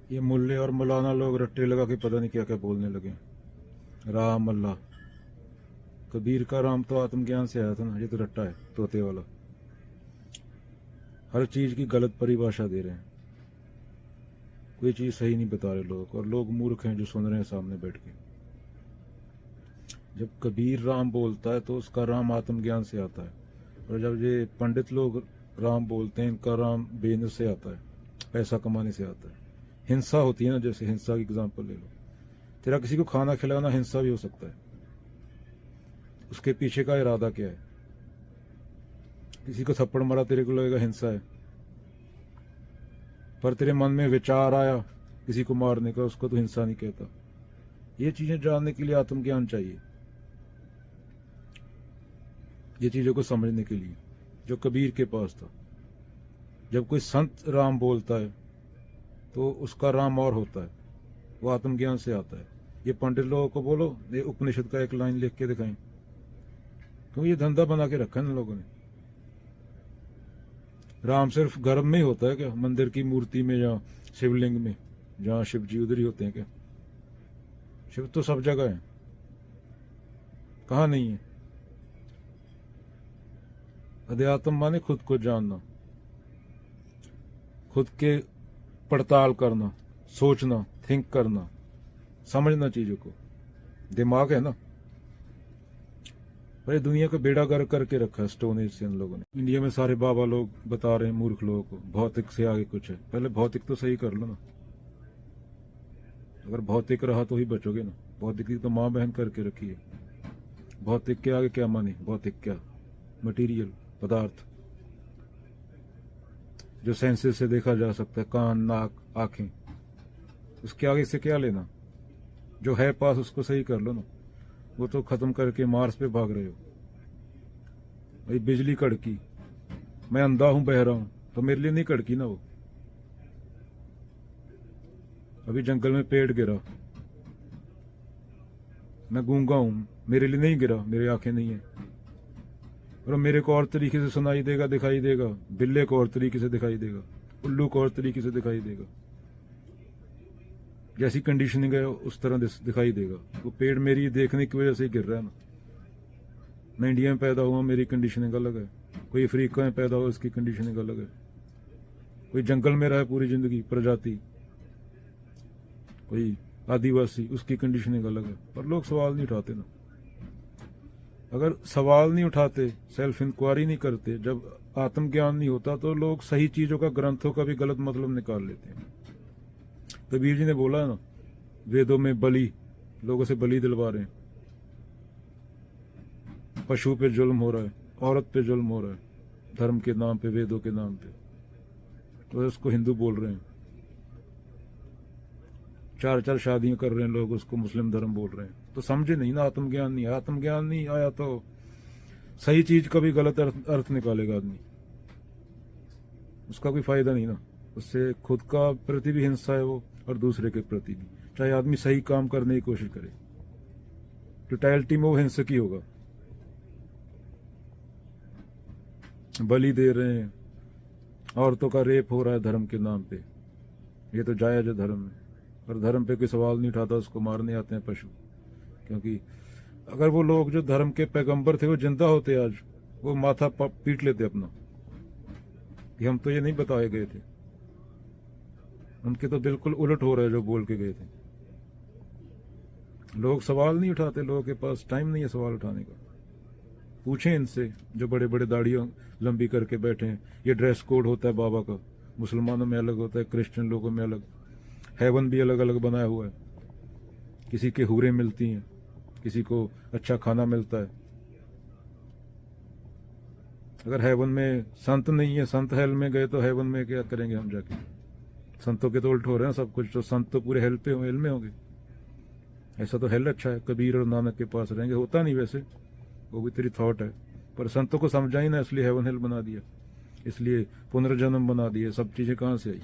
ये मुल्ले और मौलाना लोग रट्टे लगा के पता नहीं क्या क्या बोलने लगे। राम अल्लाह, कबीर का राम तो आत्मज्ञान से आया था ना, ये तो रट्टा है तोते वाला। हर चीज की गलत परिभाषा दे रहे हैं, कोई चीज सही नहीं बता रहे लोग, और लोग मूर्ख हैं जो सुन रहे हैं सामने बैठ के। जब कबीर राम बोलता है तो उसका राम आत्मज्ञान से आता है, और जब ये पंडित लोग राम बोलते हैं इनका राम बेनस से आता है, पैसा कमाने से आता है। हिंसा होती है ना, जैसे हिंसा की एग्जांपल ले लो, तेरा किसी को खाना खिलाना हिंसा भी हो सकता है, उसके पीछे का इरादा क्या है। किसी को थप्पड़ मारा तेरे को लगेगा हिंसा है, पर तेरे मन में विचार आया किसी को मारने का, उसको तो हिंसा नहीं कहता। ये चीजें जानने के लिए आत्मज्ञान चाहिए, ये चीजों को समझने के लिए, जो कबीर के पास था। जब कोई संत राम बोलता है तो उसका राम और होता है, वो आत्मज्ञान से आता है। ये पंडित लोगों को बोलो ये उपनिषद का एक लाइन लिख के दिखाएं, क्योंकि ये धंधा बना के रखा है इन लोगों ने। राम सिर्फ गर्भ में ही होता है क्या, मंदिर की मूर्ति में या शिवलिंग में, जहां शिव जी उधर ही होते हैं क्या? शिव तो सब जगह है, कहां नहीं है? अध्यात्म माने खुद को जानना, खुद के पड़ताल करना, सोचना, थिंक करना, समझना चीजों को। दिमाग है ना, पर दुनिया को बेड़ा गर्क करके रखा है स्टोन एज से इन लोगों ने। इंडिया में सारे बाबा लोग बता रहे हैं मूर्ख लोगों को भौतिक से आगे कुछ है। पहले भौतिक तो सही कर लो ना, अगर भौतिक रहा तो ही बचोगे ना। भौतिक की तो माँ बहन करके रखी है। भौतिक के आगे क्या माने? भौतिक क्या? मटीरियल, पदार्थ जो सेंसेस से देखा जा सकता है, कान, नाक, आंखें, उसके आगे से क्या लेना? जो है पास उसको सही कर लो ना। वो तो खत्म करके मार्स पे भाग रहे हो। भाई बिजली कड़की, मैं अंधा हूं, बह रहा हूं, तो मेरे लिए नहीं कड़की ना वो। अभी जंगल में पेड़ गिरा, मैं गूंगा हूं, मेरे लिए नहीं गिरा, मेरी आंखें नहीं है, और मेरे को और तरीके से सुनाई देगा, दिखाई देगा। बिल्ले को और तरीके से दिखाई देगा, उल्लू को और तरीके से दिखाई देगा। जैसी कंडीशनिंग है उस तरह दिखाई देगा। वो पेड़ मेरी देखने की वजह से ही गिर रहा है ना। मैं इंडिया में पैदा हुआ, मेरी कंडीशनिंग अलग है। कोई अफ्रीका में पैदा हुआ, उसकी कंडीशनिंग अलग है। कोई जंगल में रहा पूरी जिंदगी, प्रजाति, कोई आदिवासी, उसकी कंडीशनिंग अलग है। पर लोग सवाल नहीं उठाते ना। अगर सवाल नहीं उठाते, सेल्फ इंक्वायरी नहीं करते, जब आत्मज्ञान नहीं होता, तो लोग सही चीजों का, ग्रंथों का भी गलत मतलब निकाल लेते हैं। कबीर जी ने बोला है ना, वेदों में बलि, लोगों से बलि दिलवा रहे हैं। पशु पे जुल्म हो रहा है, औरत पे जुल्म हो रहा है, धर्म के नाम पे, वेदों के नाम पे, तो उसको हिंदू बोल रहे हैं। 4-4 शादियां कर रहे हैं लोग, उसको मुस्लिम धर्म बोल रहे हैं। तो समझे नहीं ना, आत्मज्ञान नहीं। आत्मज्ञान नहीं आया तो सही चीज का भी गलत अर्थ निकालेगा आदमी, उसका कोई फायदा नहीं ना। उससे खुद का प्रति भी हिंसा है वो, और दूसरे के प्रति भी। चाहे आदमी सही काम करने की कोशिश करे, टोटैलिटी में वो हिंसक ही होगा। बलि दे रहे हैं, औरतों का रेप हो रहा है धर्म के नाम पे, ये तो जायज है धर्म में। पर धर्म पे कोई सवाल नहीं उठाता, उसको मारने आते हैं पशु। क्योंकि अगर वो लोग जो धर्म के पैगंबर थे वो जिंदा होते आज, वो माथा पीट लेते अपना कि हम तो ये नहीं बताए गए थे। उनके तो बिल्कुल उलट हो रहा है जो बोल के गए थे। लोग सवाल नहीं उठाते, लोगों के पास टाइम नहीं है सवाल उठाने का। पूछें इनसे जो बड़े बड़े दाढ़ियों लंबी करके बैठे हैं। ये ड्रेस कोड होता है बाबा का, मुसलमानों में अलग होता है, क्रिश्चियन लोगों में अलग, हेवन भी अलग अलग बनाया हुआ है। किसी के हूरें मिलती हैं, किसी को अच्छा खाना मिलता है। अगर हेवन में संत नहीं है, संत हेल में गए, तो हेवन में क्या करेंगे हम जाके? संतों के तो उल्ट हो रहे हैं सब कुछ, तो संत तो पूरे हेल में होंगे। ऐसा तो हेल अच्छा है, कबीर और नानक के पास रहेंगे। होता नहीं वैसे, वो भी तेरी थॉट है, पर संतों को समझा ही ना, इसलिए हेवन हेल बना दिया, इसलिए पुनर्जन्म बना दिया। सब चीजें कहां से आई?